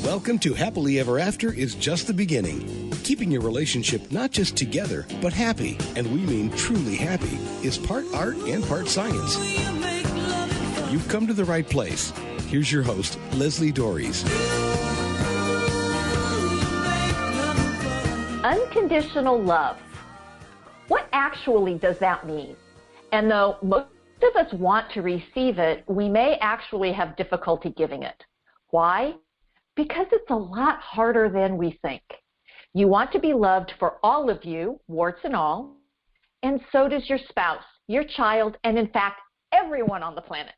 Welcome to Happily Ever After is just the beginning. Keeping your relationship not just together, but happy, and we mean truly happy, is part art and part science. You've come to the right place. Here's your host, Leslie Dories. Unconditional love. What actually does that mean? And though most of us want to receive it, we may actually have difficulty giving it. Why? Because it's a lot harder than we think. You want to be loved for all of you, warts and all, and so does your spouse, your child, and in fact, everyone on the planet.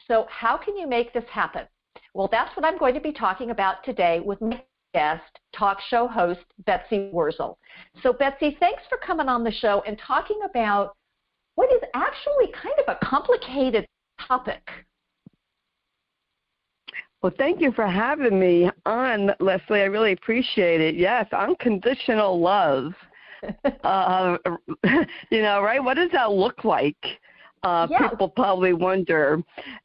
So how can you make this happen? Well, that's what I'm going to be talking about today with my guest, talk show host, Betsy Wurzel. So Betsy, thanks for coming on the show and talking about what is actually kind of a complicated topic. Well, thank you for having me on, Leslie. I really appreciate it. Yes, unconditional love. Right? What does that look like? People probably wonder.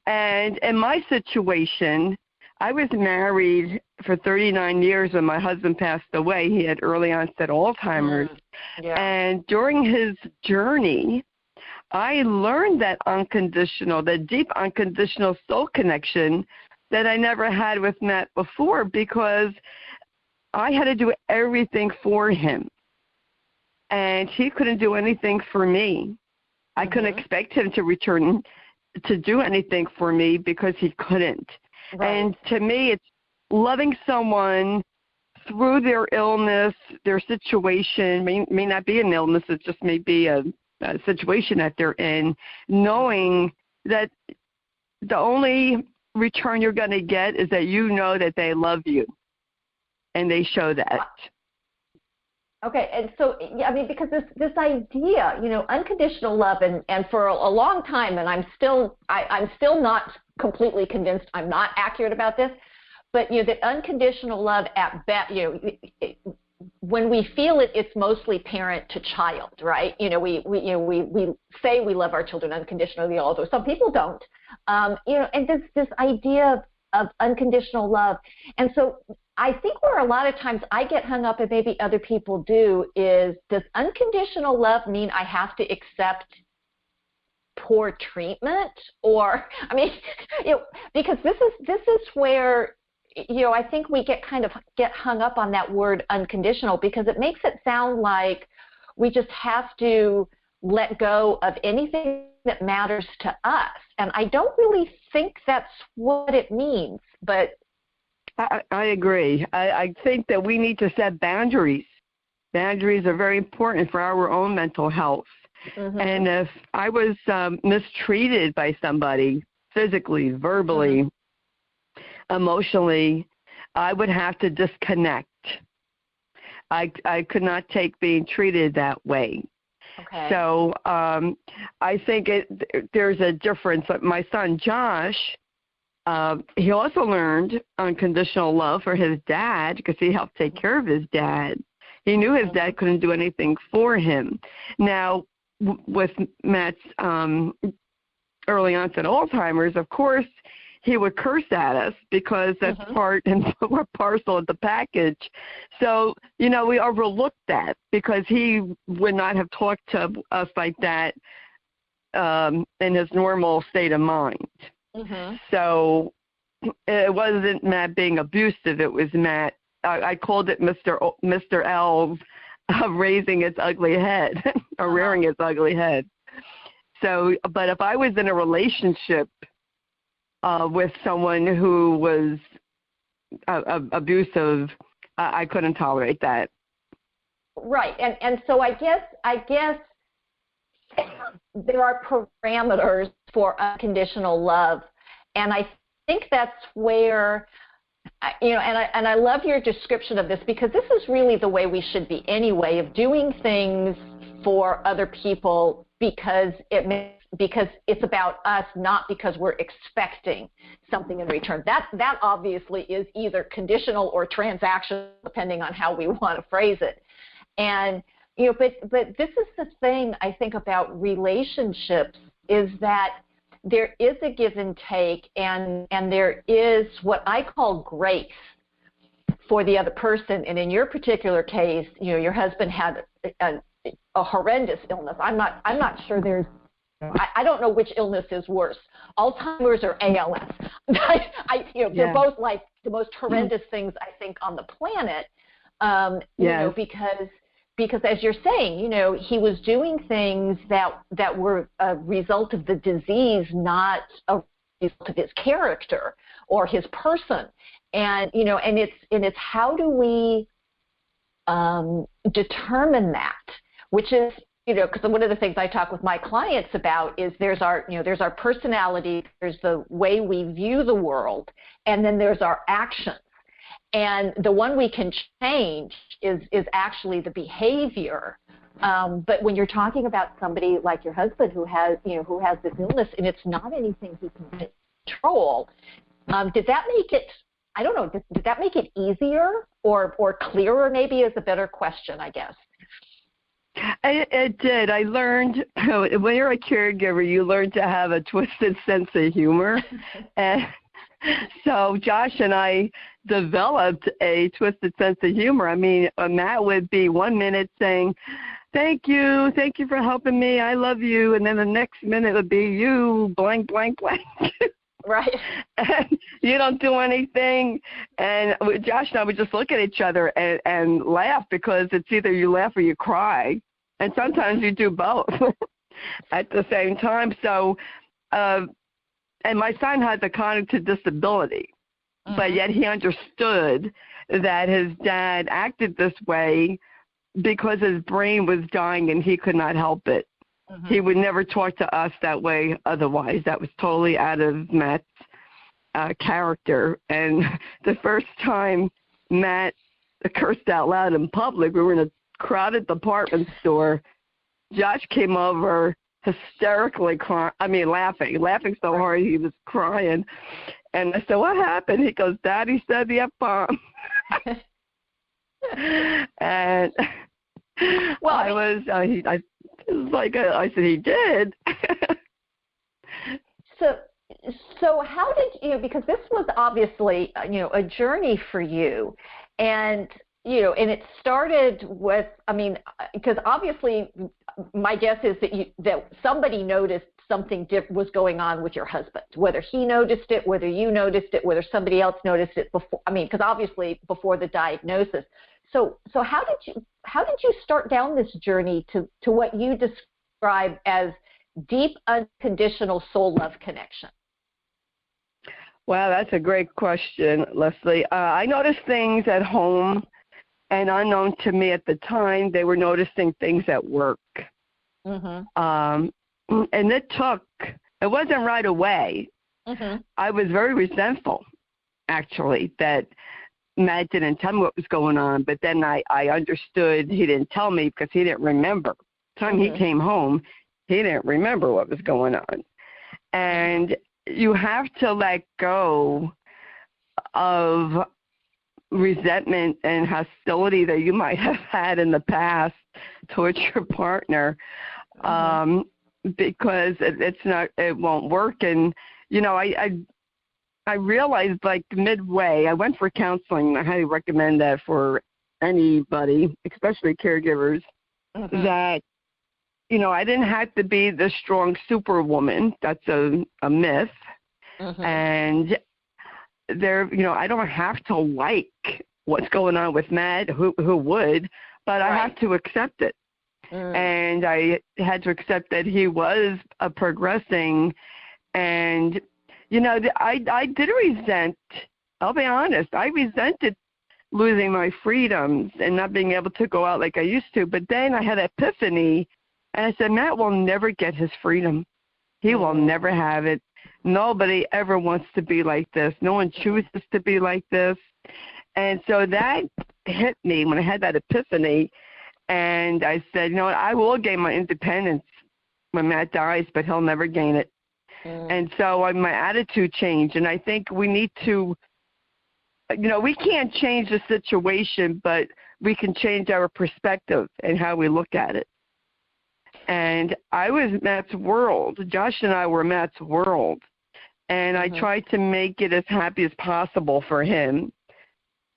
And in my situation, I was married for 39 years when my husband passed away. He had early onset Alzheimer's. And during his journey, I learned that deep unconditional soul connection that I never had with Matt before, because I had to do everything for him. And he couldn't do anything for me. I couldn't expect him to return to do anything for me because he couldn't. Right. And to me, it's loving someone through their illness, their situation, may not be an illness, it just may be a situation that they're in, knowing that the only return you're going to get is that you know that they love you, and they show that. Okay, and so, because this idea, unconditional love, and for a long time, and I'm still not completely convinced, I'm not accurate about this, but, that unconditional love when we feel it, it's mostly parent to child, right? We say we love our children unconditionally, although some people don't. And this idea of unconditional love. And so I think where a lot of times I get hung up, and maybe other people do, is, does unconditional love mean I have to accept poor treatment? Or, because this is where, I think we get hung up on that word unconditional, because it makes it sound like we just have to let go of anything that matters to us. And I don't really think that's what it means, but I agree. I think that we need to set boundaries. Boundaries are very important for our own mental health. Mm-hmm. And if I was mistreated by somebody, physically, verbally, emotionally, I would have to disconnect. I could not take being treated that way. Okay. So I think there's a difference. My son, Josh, he also learned unconditional love for his dad because he helped take care of his dad. He knew his dad couldn't do anything for him. Now, with Matt's early onset Alzheimer's, of course, he would curse at us because that's part and parcel of the package. So, we overlooked that because he would not have talked to us like that in his normal state of mind. Mm-hmm. So it wasn't Matt being abusive. It was Matt. I called it Mr. L's raising its ugly head or rearing its ugly head. So, but if I was in a relationship with someone who was abusive, I couldn't tolerate that. Right, and so I guess there are parameters for unconditional love, and I think that's where, and I love your description of this, because this is really the way we should be anyway, of doing things for other people because it's about us, not because we're expecting something in return. That obviously is either conditional or transactional, depending on how we want to phrase it. And but this is the thing I think about relationships, is that there is a give and take, and there is what I call grace. for the other person. And in your particular case, your husband had a horrendous illness. I'm not sure there's, I don't know which illness is worse, Alzheimer's or ALS. They're both like the most horrendous things I think on the planet. Because as you're saying, he was doing things that were a result of the disease, not a result of his character or his person. And and it's how do we determine that, which is because one of the things I talk with my clients about is there's our personality, there's the way we view the world, and then there's our actions. And the one we can change is actually the behavior. But when you're talking about somebody like your husband who has this illness and it's not anything he can control, did that make it? I don't know. Did that make it easier or clearer? Maybe is a better question, I guess. It did. I learned when you're a caregiver, you learn to have a twisted sense of humor, and so Josh and I developed a twisted sense of humor. I mean, Matt would be 1 minute saying, thank you for helping me, I love you, and then the next minute would be you, blank, blank, blank. Right. And you don't do anything. And Josh and I would just look at each other and laugh, because it's either you laugh or you cry. And sometimes you do both at the same time. So, and my son has a cognitive disability, but yet he understood that his dad acted this way because his brain was dying and he could not help it. He would never talk to us that way otherwise. That was totally out of Matt's character. And the first time Matt cursed out loud in public, we were in a crowded department store. Josh came over hysterically laughing so hard he was crying. And I said, what happened? He goes, Daddy said the F-bomb. And well, I said, he did. So how did you, because this was obviously, a journey for you, and it started with, because obviously my guess is that somebody noticed something was going on with your husband, whether he noticed it, whether you noticed it, whether somebody else noticed it before, because obviously before the diagnosis. So how did you start down this journey to what you describe as deep unconditional soul love connection? Wow, that's a great question, Leslie. I noticed things at home, and unknown to me at the time, they were noticing things at work. And it wasn't right away. I was very resentful, actually, that Matt didn't tell me what was going on, but then I understood he didn't tell me because he didn't remember. The time he came home, he didn't remember what was going on. And you have to let go of resentment and hostility that you might have had in the past towards your partner, because it won't work. And, I realized, like, midway, I went for counseling. I highly recommend that for anybody, especially caregivers, that, I didn't have to be the strong superwoman. That's a myth. And I don't have to like what's going on with Matt, who would, but I have to accept it. And I had to accept that he was progressing. And, I did resent, I'll be honest, I resented losing my freedoms and not being able to go out like I used to. But then I had an epiphany, and I said, Matt will never get his freedom. He will never have it. Nobody ever wants to be like this. No one chooses to be like this. And so that hit me when I had that epiphany. And I said, I will gain my independence when Matt dies, but he'll never gain it. And so my attitude changed. And I think we need to, we can't change the situation, but we can change our perspective and how we look at it. And I was Matt's world. Josh and I were Matt's world. And I tried to make it as happy as possible for him.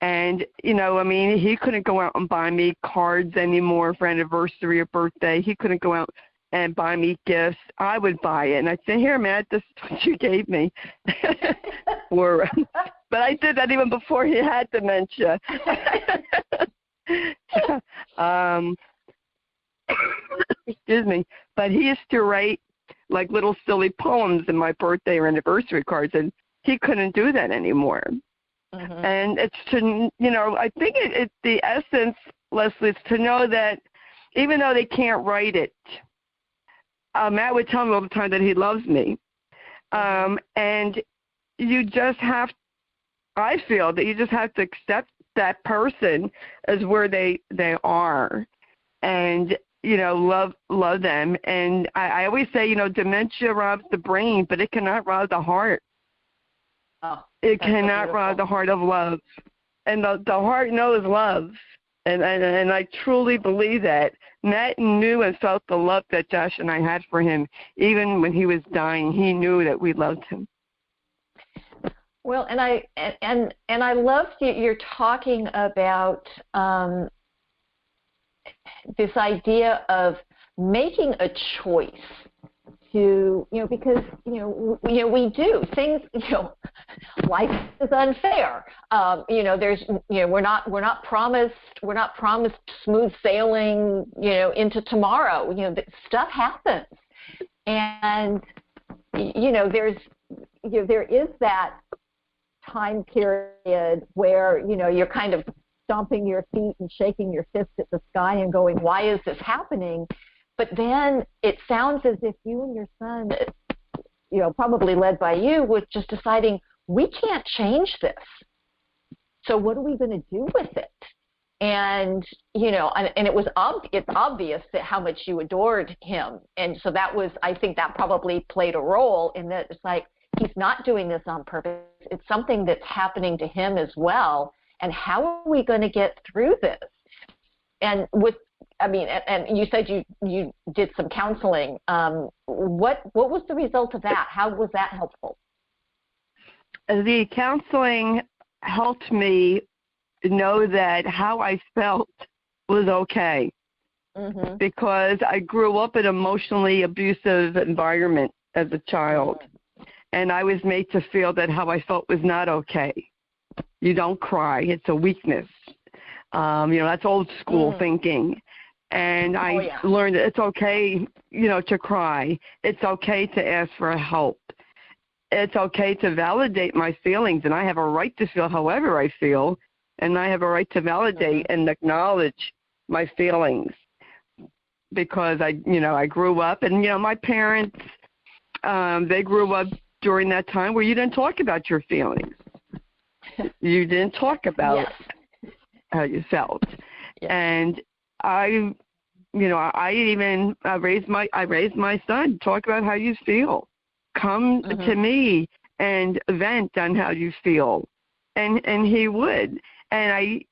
And, I mean, he couldn't go out and buy me cards anymore for anniversary or birthday. He couldn't go out and buy me gifts. I would buy it. And I'd say, here, Matt, this is what you gave me. But I did that even before he had dementia. Excuse me. But he used to write like little silly poems in my birthday or anniversary cards, and he couldn't do that anymore. Mm-hmm. And it's to, I think it's the essence, Leslie, is to know that even though they can't write it, Matt would tell me all the time that he loves me. And you just have, I feel that you just have to accept that person as where they are, and love them. And I always say, dementia robs the brain, but it cannot rob the heart. Oh, it cannot rob the heart of love, and the heart knows love, and I truly believe that. Matt knew and felt the love that Josh and I had for him, even when he was dying. He knew that we loved him. Well, and I loved you're talking about this idea of making a choice to, because we do things. Life is unfair. There's, we're not promised smooth sailing, into tomorrow. Stuff happens, and there is that time period where you're kind of stomping your feet and shaking your fist at the sky and going, why is this happening? But then it sounds as if you and your son, probably led by you, was just deciding, we can't change this. So what are we going to do with it? And, and it's obvious that how much you adored him. And so that was, I think that probably played a role in that. It's like, he's not doing this on purpose. It's something that's happening to him as well. And how are we going to get through this? And and you said you did some counseling. What was the result of that? How was that helpful? The counseling helped me know that how I felt was okay, mm-hmm. because I grew up in an emotionally abusive environment as a child, mm-hmm. and I was made to feel that how I felt was not okay. You don't cry; it's a weakness. That's old school thinking. And I learned that it's okay, to cry. It's okay to ask for help. It's okay to validate my feelings, and I have a right to feel however I feel, and I have a right to validate and acknowledge my feelings, because I grew up, and my parents, they grew up during that time where you didn't talk about your feelings. You didn't talk about how you felt, and I raised my son. Talk about how you feel. Come to me and vent on how you feel, and he would. And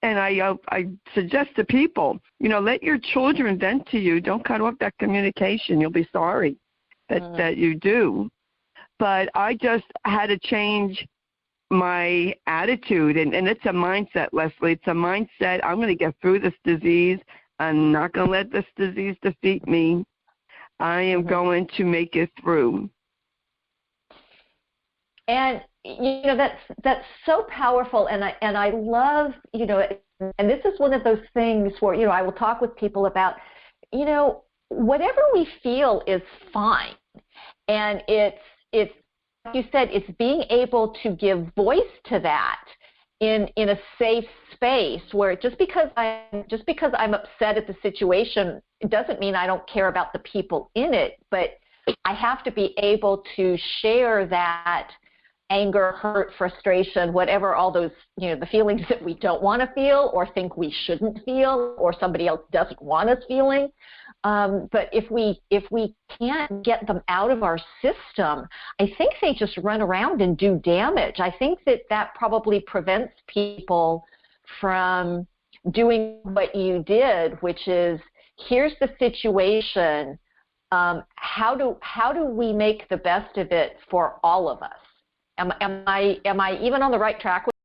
I suggest to people, let your children vent to you. Don't cut off that communication. You'll be sorry that you do. But I just had to change my attitude, and it's a mindset, Leslie. It's a mindset. I'm going to get through this disease. I'm not going to let this disease defeat me. I am going to make it through. And that's so powerful, and I love, and this is one of those things where I will talk with people about, whatever we feel is fine, and it's like you said, it's being able to give voice to that in a safe space where just because I'm upset at the situation, it doesn't mean I don't care about the people in it, but I have to be able to share that anger, hurt, frustration, whatever, all those, the feelings that we don't want to feel or think we shouldn't feel or somebody else doesn't want us feeling. But if we can't get them out of our system, I think they just run around and do damage. I think that probably prevents people from doing what you did, which is, here's the situation. How do we make the best of it for all of us? Am I even on the right track with